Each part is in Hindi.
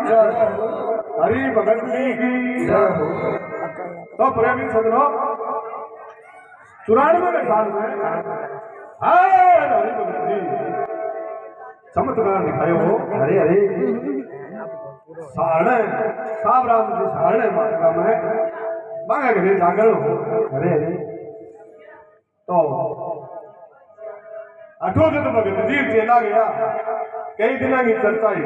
हरि भगत की तो प्रेमी सदनों 94 साल में हरि भगत जी चमत्कार दिखायो हो। हरे हरे सारणे साब राम जी सारणे माता में मांगा करे जागर हो। हरे हरे तो अठो जब भगत जी चेला गया कई दिन की चर्चा ही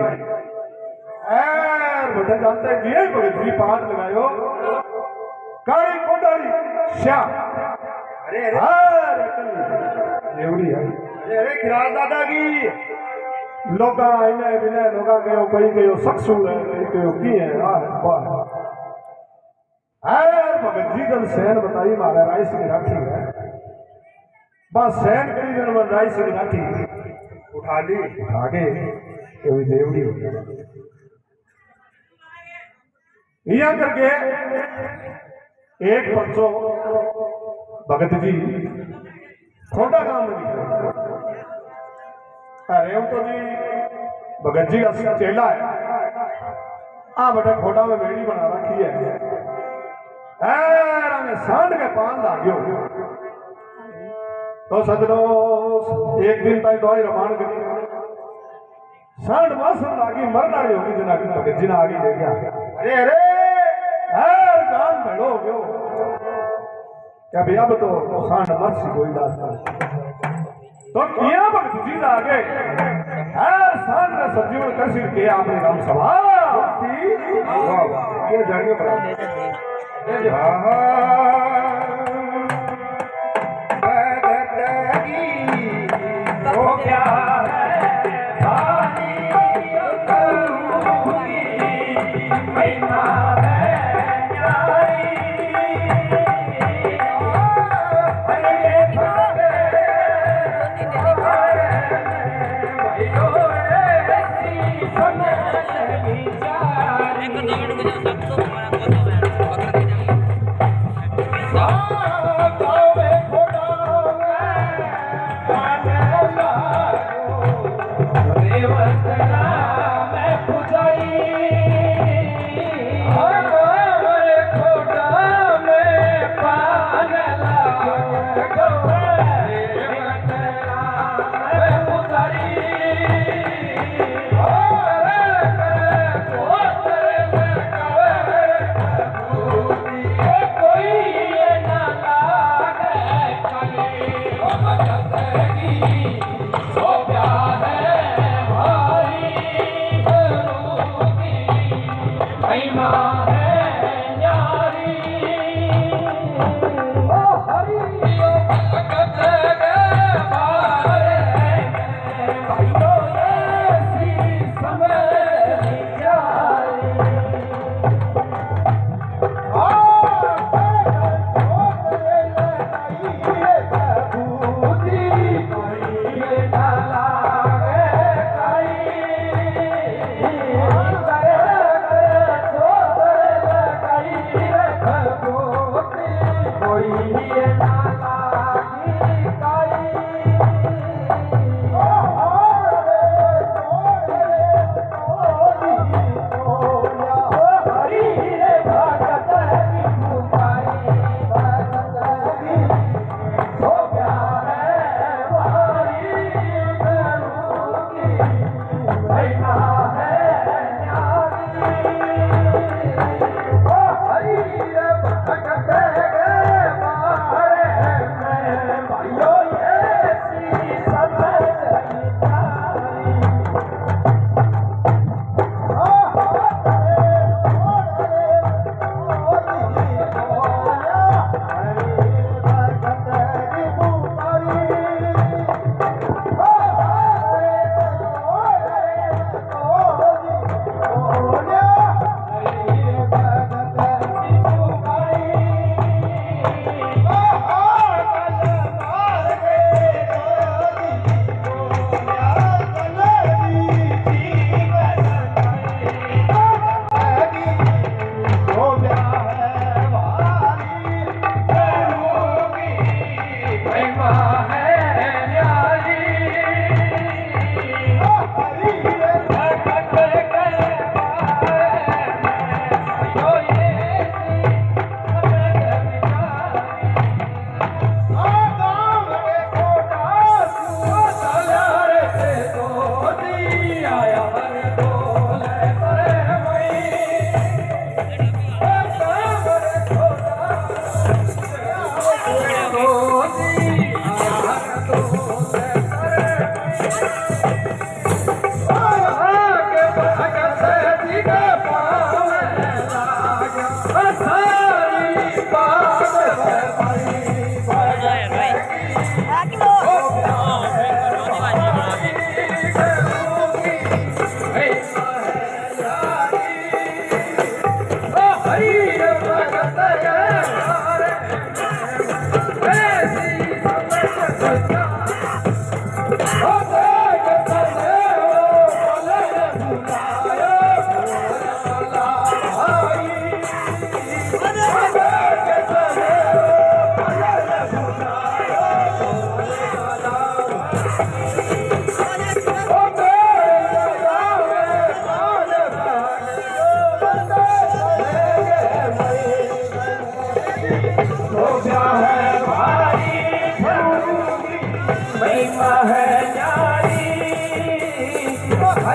बता जानते हैं जी भगत जी पाठ लगायो काली कोटारी श्याम अरे अरे जेवड़ी है अरे खिराज दादा की लोगा इन्हें बिना लोगा कहो कोई कहो सक्सू है कोई कहो की है वाह भगत जी जब सैन बताई मारा राय सिंह राठी है बस सैन कई दिन में राय सिंह राठी उठा के कोई देवड़ी हो गई यहाँ करके एक परसों भगत जी खोटा काम में निकले अरे तो जी भगत जी का चेला है आ बेटा खोटा में बेड़ी बना रखी है सांड के पान लागो तो सजनो एक दिन तक दवाई रमान करी सांड मासन लागी मरना होगी जना भगत जी ने आगे ले गया अरे अरे काम भेड़ो हो गयो क्या भैया अब तो सांड मरसी कोई बात तो किया भगत जी आगे सांड ने सब्जी में कर सिर किया आपने काम सवाल ये जानिए पड़ा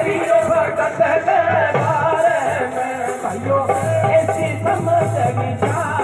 हरियो भगत दरबार में भाइयों ऐसी समझ विचार